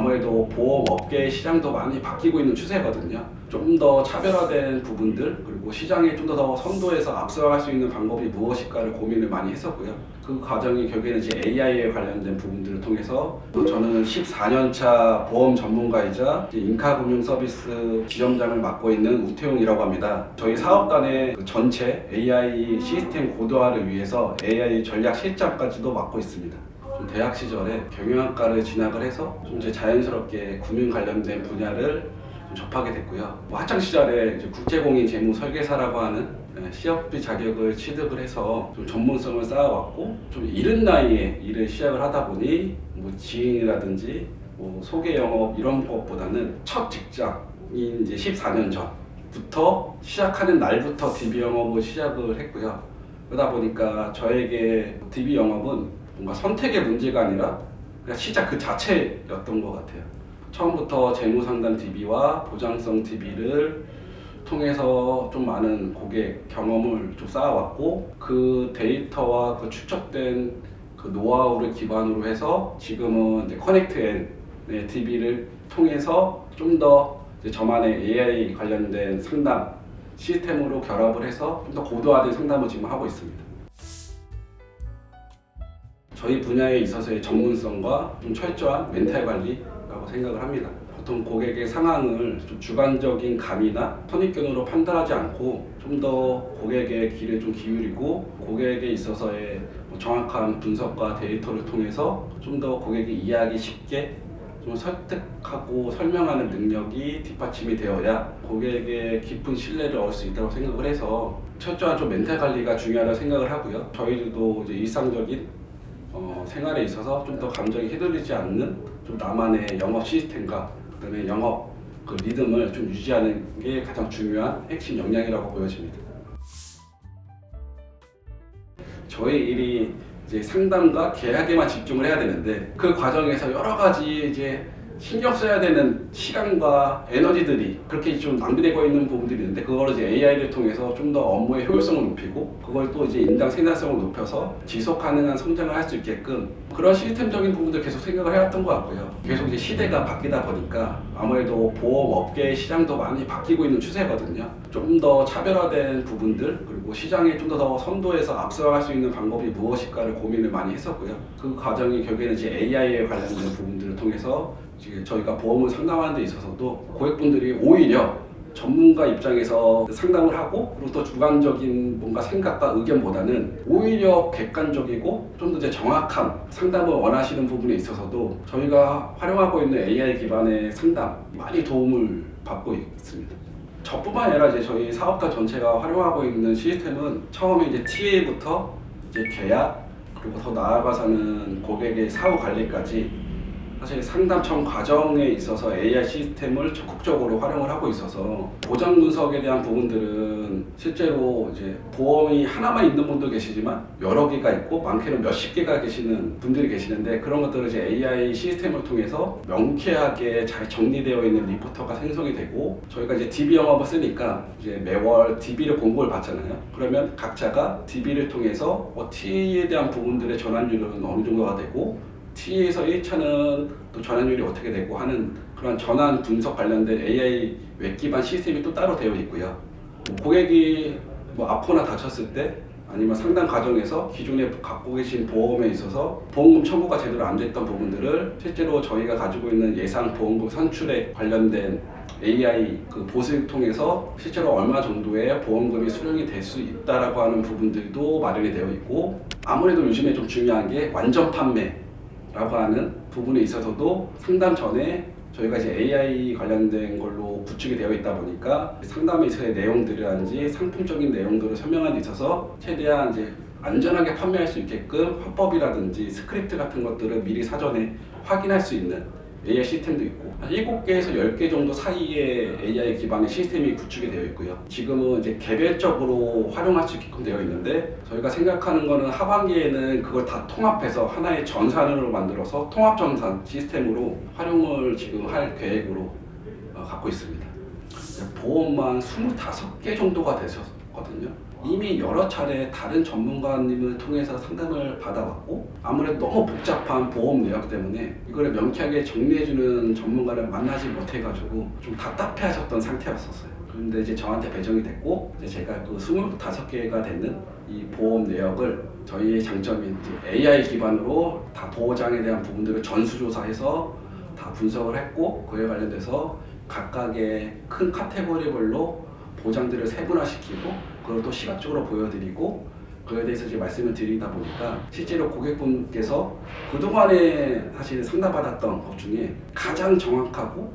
아무래도 보험업계 시장도 많이 바뀌고 있는 추세거든요. 좀 더 차별화된 부분들, 그리고 시장에 좀 더 선도해서 앞서갈 수 있는 방법이 무엇일까를 고민을 많이 했었고요. 그 과정이 결국에는 이제 AI에 관련된 부분들을 통해서 저는 14년차 보험 전문가이자 인카금융 서비스 지점장을 맡고 있는 우태용이라고 합니다. 저희 사업단의 그 전체 AI 시스템 고도화를 위해서 AI 전략 실장까지도 맡고 있습니다. 좀 대학 시절에 경영학과를 진학을 해서 좀 이제 자연스럽게 금융 관련된 분야를 좀 접하게 됐고요. 학창 시절에 이제 국제공인 재무 설계사라고 하는 CFP 자격을 취득을 해서 좀 전문성을 쌓아왔고, 좀 이른 나이에 일을 시작을 하다 보니 뭐 지인이라든지 뭐 소개 영업 이런 것보다는 첫 직장인 이제 14년 전부터 시작하는 날부터 DB 영업을 시작을 했고요. 그러다 보니까 저에게 DB 영업은 뭔가 선택의 문제가 아니라 그냥 시작 그 자체였던 것 같아요. 처음부터 재무상담 DB와 보장성 DB를 통해서 좀 많은 고객 경험을 좀 쌓아왔고, 그 데이터와 그 축적된 그 노하우를 기반으로 해서 지금은 이제 커넥트앤 DB를 통해서 좀 더 저만의 AI 관련된 상담 시스템으로 결합을 해서 좀 더 고도화된 상담을 지금 하고 있습니다. 저희 분야에 있어서의 전문성과 좀 철저한 멘탈 관리라고 생각을 합니다. 보통 고객의 상황을 좀 주관적인 감이나 선입견으로 판단하지 않고 좀 더 고객의 귀를 좀 기울이고, 고객에 있어서의 정확한 분석과 데이터를 통해서 좀 더 고객이 이해하기 쉽게 좀 설득하고 설명하는 능력이 뒷받침이 되어야 고객의 깊은 신뢰를 얻을 수 있다고 생각을 해서 철저한 좀 멘탈 관리가 중요하다고 생각을 하고요. 저희들도 이제 일상적인 생활에 있어서 좀 더 감정이 휘둘리지 않는 좀 나만의 영업 시스템과 그다음에 영업 그 리듬을 좀 유지하는 게 가장 중요한 핵심 역량이라고 보여집니다. 저의 일이 이제 상담과 계약에만 집중을 해야 되는데, 그 과정에서 여러 가지 이제 신경 써야 되는 시간과 에너지들이 그렇게 좀 낭비되고 있는 부분들이 있는데, 그걸 이제 AI를 통해서 좀 더 업무의 효율성을 높이고, 그걸 또 이제 인당 생산성을 높여서 지속 가능한 성장을 할 수 있게끔 그런 시스템적인 부분들 계속 생각을 해왔던 것 같고요. 계속 이제 시대가 바뀌다 보니까 아무래도 보험업계 시장도 많이 바뀌고 있는 추세거든요. 좀 더 차별화된 부분들, 그리고 시장에 좀 더 선도해서 앞서갈 수 있는 방법이 무엇일까를 고민을 많이 했었고요. 그 과정이 결국에는 이제 AI에 관련된 부분들을 통해서 저희가 보험을 상담하는 데 있어서도 고객분들이 오히려 전문가 입장에서 상담을 하고, 그리고 또 주관적인 뭔가 생각과 의견보다는 오히려 객관적이고 좀 더 정확한 상담을 원하시는 부분에 있어서도 저희가 활용하고 있는 AI 기반의 상담 많이 도움을 받고 있습니다. 저뿐만 아니라 이제 저희 사업가 전체가 활용하고 있는 시스템은 처음에 이제 TA부터 이제 계약, 그리고 더 나아가서는 고객의 사후 관리까지 사실 상담 전 과정에 있어서 AI 시스템을 적극적으로 활용을 하고 있어서, 보장 분석에 대한 부분들은 실제로 이제 보험이 하나만 있는 분도 계시지만 여러 개가 있고 많게는 몇십 개가 계시는 분들이 계시는데, 그런 것들을 이제 AI 시스템을 통해서 명쾌하게 잘 정리되어 있는 리포터가 생성이 되고, 저희가 이제 DB 영업을 쓰니까 이제 매월 DB를 공고를 받잖아요. 그러면 각자가 DB를 통해서 TA에 대한 부분들의 전환율은 어느 정도가 되고, T에서 1차는 또 전환율이 어떻게 되고 하는 그런 전환 분석 관련된 AI 웹 기반 시스템이 또 따로 되어 있고요. 고객이 아프거나 다쳤을 때, 아니면 상담 과정에서 기존에 갖고 계신 보험에 있어서 보험금 청구가 제대로 안 됐던 부분들을 실제로 저희가 가지고 있는 예상 보험금 산출에 관련된 AI 그 봇을 통해서 실제로 얼마 정도의 보험금이 수령이 될 수 있다라고 하는 부분들도 마련이 되어 있고, 아무래도 요즘에 좀 중요한 게 완전 판매 라고 하는 부분에 있어서도 상담 전에 저희가 이제 AI 관련된 걸로 구축이 되어 있다 보니까 상담에 있어서의 내용들이라든지 상품적인 내용들을 설명하는 데 있어서 최대한 이제 안전하게 판매할 수 있게끔 화법이라든지 스크립트 같은 것들을 미리 사전에 확인할 수 있는 AI 시스템도 있고, 한 7개에서 10개 정도 사이에 AI 기반의 시스템이 구축이 되어 있고요. 지금은 이제 개별적으로 활용할 수 있게끔 되어 있는데, 저희가 생각하는 거는 하반기에는 그걸 다 통합해서 하나의 전산으로 만들어서 통합전산 시스템으로 활용을 지금 할 계획으로 갖고 있습니다. 보험만 25개 정도가 되셨거든요. 이미 여러 차례 다른 전문가님을 통해서 상담을 받아왔고 아무래도 너무 복잡한 보험 내역 때문에 이거를 명쾌하게 정리해주는 전문가를 만나지 못해가지고 좀 답답해하셨던 상태였었어요. 그런데 이제 저한테 배정이 됐고 이제 제가 그 25개가 되는 이 보험 내역을 저희의 장점인 AI 기반으로 다 보호장에 대한 부분들을 전수조사해서 다 분석을 했고 그에 관련돼서 각각의 큰 카테고리별로 보장들을 세분화시키고 그걸 또 시각적으로 보여드리고 그에 대해서 이제 말씀을 드리다 보니까 실제로 고객분께서 그동안에 사실 상담받았던 것 중에 가장 정확하고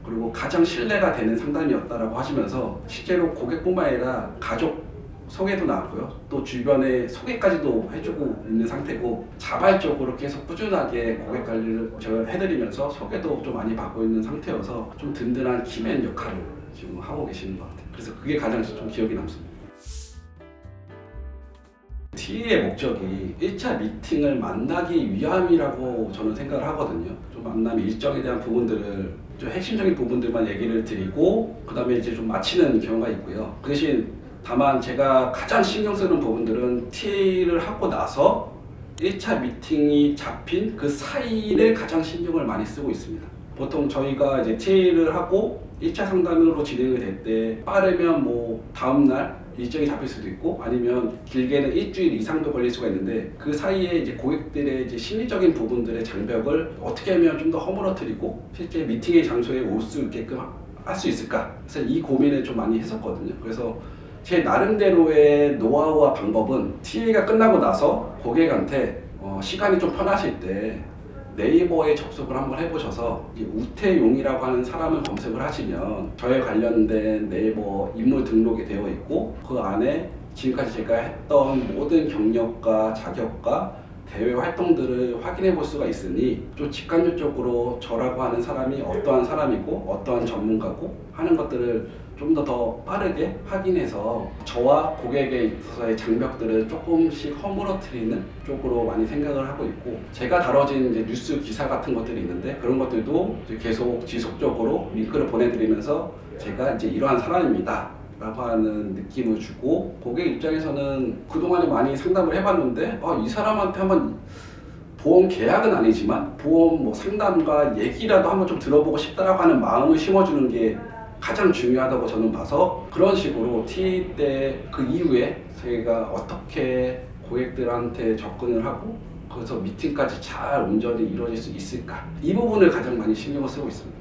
그리고 가장 신뢰가 되는 상담이었다라고 하시면서 실제로 고객뿐만 아니라 가족 소개도 나왔고요. 또 주변에 소개까지도 해주고 있는 상태고 자발적으로 계속 꾸준하게 고객 관리를 제가 해드리면서 소개도 좀 많이 받고 있는 상태여서 좀 든든한 키맨 역할을 지금 하고 계시는 것 같아요. 그래서 그게 가장 좀 기억이 남습니다. TA의 목적이 1차 미팅을 만나기 위함이라고 저는 생각을 하거든요. 좀 만남 일정에 대한 부분들을 좀 핵심적인 부분들만 얘기를 드리고 그 다음에 이제 좀 마치는 경우가 있고요. 그 대신 다만 제가 가장 신경 쓰는 부분들은 TA를 하고 나서 1차 미팅이 잡힌 그 사이를 가장 신경을 많이 쓰고 있습니다. 보통 저희가 이제 TA를 하고 1차 상담으로 진행이 될 때 빠르면 뭐 다음날 일정이 잡힐 수도 있고 아니면 길게는 일주일 이상도 걸릴 수가 있는데 그 사이에 이제 고객들의 이제 심리적인 부분들의 장벽을 어떻게 하면 좀 더 허물어뜨리고 실제 미팅의 장소에 올 수 있게끔 할 수 있을까? 그래서 이 고민을 좀 많이 했었거든요. 그래서 제 나름대로의 노하우와 방법은 TA가 끝나고 나서 고객한테 시간이 좀 편하실 때 네이버에 접속을 한번 해보셔서 우태용이라고 하는 사람을 검색을 하시면 저에 관련된 네이버 인물 등록이 되어 있고 그 안에 지금까지 제가 했던 모든 경력과 자격과 대외 활동들을 확인해 볼 수가 있으니 좀 직간접적으로 저라고 하는 사람이 어떠한 사람이고 어떠한 전문가고 하는 것들을 좀 더 빠르게 확인해서 저와 고객에 있어서의 장벽들을 조금씩 허물어뜨리는 쪽으로 많이 생각을 하고 있고 제가 다뤄진 이제 뉴스 기사 같은 것들이 있는데 그런 것들도 이제 계속 지속적으로 링크를 보내드리면서 제가 이제 이러한 사람입니다 라고 하는 느낌을 주고 고객 입장에서는 그동안에 많이 상담을 해봤는데 이 사람한테 한번 보험 계약은 아니지만 보험 뭐 상담과 얘기라도 한번 좀 들어보고 싶다라고 하는 마음을 심어주는 게 가장 중요하다고 저는 봐서 그런 식으로 TA 때 그 이후에 제가 어떻게 고객들한테 접근을 하고 거기서 미팅까지 잘 온전히 이루어질 수 있을까 이 부분을 가장 많이 신경을 쓰고 있습니다.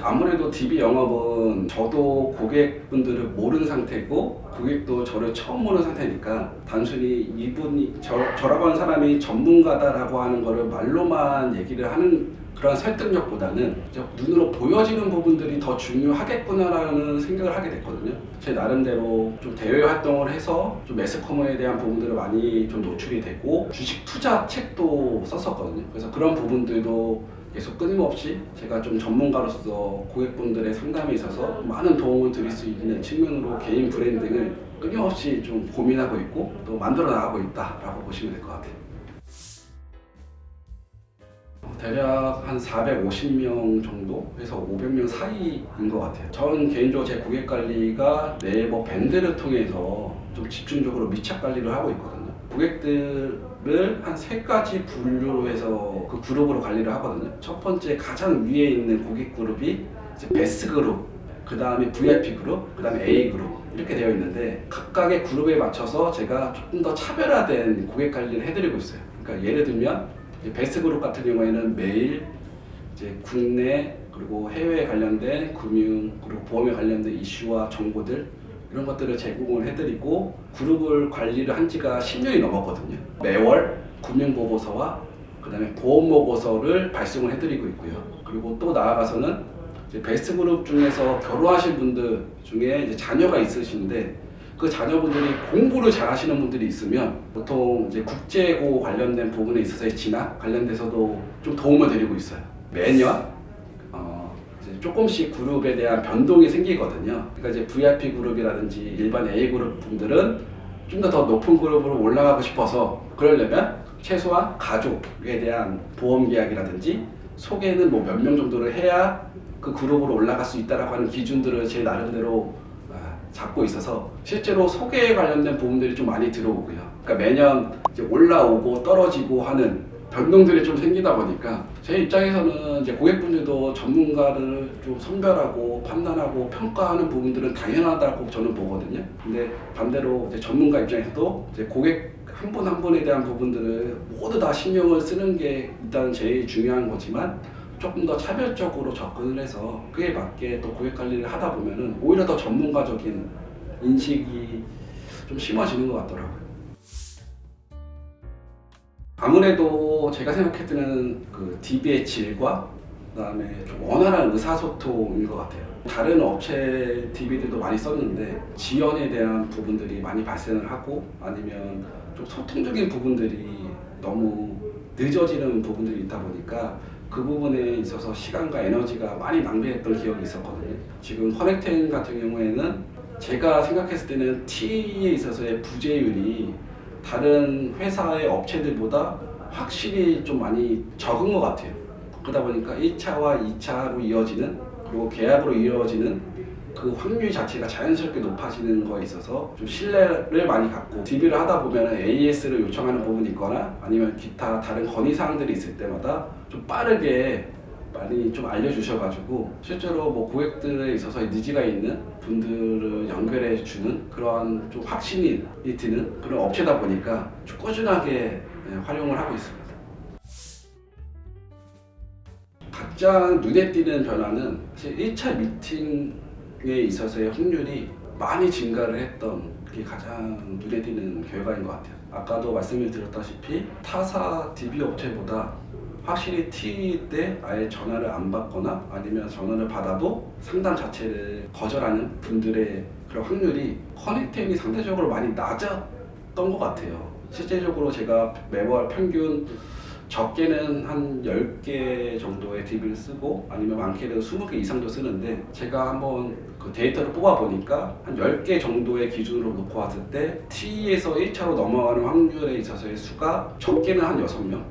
아무래도 DB 영업은 저도 고객분들을 모르는 상태고 고객도 저를 처음 보는 상태니까 단순히 이분이 저라고 하는 사람이 전문가다라고 하는 거를 말로만 얘기를 하는 그런 설득력보다는 눈으로 보여지는 부분들이 더 중요하겠구나라는 생각을 하게 됐거든요. 제 나름대로 좀 대외 활동을 해서 좀 매스컴에 대한 부분들을 많이 좀 노출이 되고 주식 투자 책도 썼었거든요. 그래서 그런 부분들도 계속 끊임없이 제가 좀 전문가로서 고객분들의 상담에 있어서 많은 도움을 드릴 수 있는 측면으로 개인 브랜딩을 끊임없이 좀 고민하고 있고 또 만들어 나가고 있다라고 보시면 될 것 같아요. 대략 한 450명 정도 해서 500명 사이인 것 같아요. 전 개인적으로 제 고객 관리가 네이버 밴드를 통해서 좀 집중적으로 밀착 관리를 하고 있거든요. 고객들을 한 3가지 분류로 해서 그 그룹으로 관리를 하거든요. 첫 번째 가장 위에 있는 고객 그룹이 이제 베스트 그룹, 그 다음에 VIP 그룹, 그 다음에 A 그룹 이렇게 되어 있는데 각각의 그룹에 맞춰서 제가 조금 더 차별화된 고객 관리를 해드리고 있어요. 그러니까 예를 들면 베스트 그룹 같은 경우에는 매일 이제 국내 그리고 해외에 관련된 금융 그리고 보험에 관련된 이슈와 정보들 이런 것들을 제공을 해드리고 그룹을 관리를 한 지가 10년이 넘었거든요. 매월 금융보고서와 그 다음에 보험보고서를 발송을 해드리고 있고요. 그리고 또 나아가서는 이제 베스트 그룹 중에서 결혼하신 분들 중에 이제 자녀가 있으신데 그 자녀분들이 공부를 잘 하시는 분들이 있으면 보통 이제 국제고 관련된 부분에 있어서의 진학 관련돼서도 좀 도움을 드리고 있어요. 매년 이제 조금씩 그룹에 대한 변동이 생기거든요. 그러니까 이제 VIP 그룹이라든지 일반 A 그룹 분들은 좀 더 높은 그룹으로 올라가고 싶어서 그러려면 최소한 가족에 대한 보험 계약이라든지 소개는 뭐 몇 명 정도를 해야 그 그룹으로 올라갈 수 있다라고 하는 기준들을 제 나름대로 잡고 있어서 실제로 소개에 관련된 부분들이 좀 많이 들어오고요. 그러니까 매년 이제 올라오고 떨어지고 하는 변동들이 좀 생기다 보니까 제 입장에서는 이제 고객분들도 전문가를 좀 선별하고 판단하고 평가하는 부분들은 당연하다고 저는 보거든요. 근데 반대로 이제 전문가 입장에서도 이제 고객 한 분 한 분에 대한 부분들을 모두 다 신경을 쓰는 게 일단 제일 중요한 거지만 조금 더 차별적으로 접근을 해서 그에 맞게 또 고객 관리를 하다 보면은 오히려 더 전문가적인 인식이 좀 심어지는 것 같더라고요. 아무래도 제가 생각할 때는 그 DB의 질과 그다음에 좀 원활한 의사소통인 것 같아요. 다른 업체 DB들도 많이 썼는데 지연에 대한 부분들이 많이 발생을 하고 아니면 좀 소통적인 부분들이 너무 늦어지는 부분들이 있다 보니까 그 부분에 있어서 시간과 에너지가 많이 낭비했던 기억이 있었거든요. 지금 커넥텐 같은 경우에는 제가 생각했을 때는 T에 있어서의 부재율이 다른 회사의 업체들보다 확실히 좀 많이 적은 것 같아요. 그러다 보니까 1차와 2차로 이어지는 그리고 계약으로 이어지는 그 확률 자체가 자연스럽게 높아지는 거에 있어서 좀 신뢰를 많이 갖고 DB를 하다 보면 AS를 요청하는 부분이 있거나 아니면 기타 다른 건의사항들이 있을 때마다 좀 빠르게 많이 좀 알려주셔가지고 실제로 뭐 고객들에 있어서 니즈가 있는 분들을 연결해 주는 그러한 좀 확신이 드는 그런 업체다 보니까 좀 꾸준하게 활용을 하고 있습니다. 가장 눈에 띄는 변화는 사실 1차 미팅에 있어서의 확률이 많이 증가를 했던 게 가장 눈에 띄는 결과인 것 같아요. 아까도 말씀을 드렸다시피 타사 DB 업체보다 확실히 T 때 아예 전화를 안 받거나 아니면 전화를 받아도 상담 자체를 거절하는 분들의 그런 확률이 커넥텐이 상대적으로 많이 낮았던 것 같아요. 실제적으로 제가 매월 평균 적게는 한 10개 정도의 DB를 쓰고 아니면 많게는 20개 이상도 쓰는데 제가 한번 그 데이터를 뽑아보니까 한 10개 정도의 기준으로 놓고 왔을 때 T에서 1차로 넘어가는 확률에 있어서의 수가 적게는 한 6명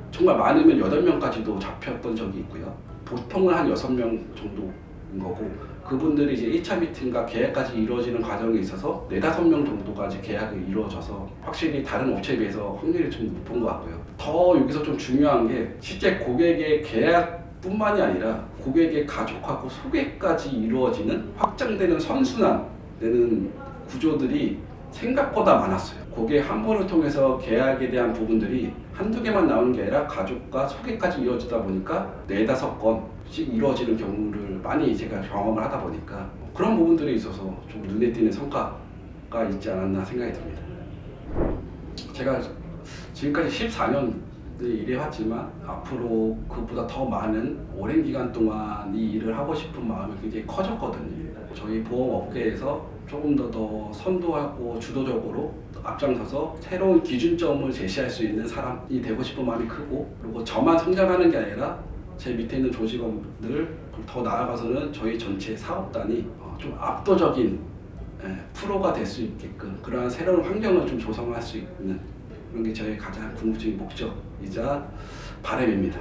정말 많으면 8명까지도 잡혔던 적이 있고요. 보통은 한 6명 정도인 거고 그분들이 이제 1차 미팅과 계약까지 이루어지는 과정에 있어서 4, 5명 정도까지 계약이 이루어져서 확실히 다른 업체에 비해서 확률이 좀 높은 것 같고요. 더 여기서 좀 중요한 게 실제 고객의 계약뿐만이 아니라 고객의 가족하고 소개까지 이루어지는 확장되는 선순환되는 구조들이 생각보다 많았어요. 고객 한 번을 통해서 계약에 대한 부분들이 한두 개만 나오는 게 아니라 가족과 소개까지 이루어지다 보니까 4, 5건씩 이루어지는 경우를 많이 제가 경험을 하다 보니까 그런 부분들에 있어서 좀 눈에 띄는 성과가 있지 않았나 생각이 듭니다. 제가 지금까지 14년 일해왔지만 앞으로 그보다 더 많은 오랜 기간 동안 이 일을 하고 싶은 마음이 굉장히 커졌거든요. 저희 보험업계에서 조금 더 선도하고 주도적으로 앞장서서 새로운 기준점을 제시할 수 있는 사람이 되고 싶은 마음이 크고 그리고 저만 성장하는 게 아니라 제 밑에 있는 조직원들 더 나아가서는 저희 전체 사업단이 좀 압도적인 프로가 될 수 있게끔 그러한 새로운 환경을 좀 조성할 수 있는 그런 게 저의 가장 궁극적인 목적이자 바람입니다.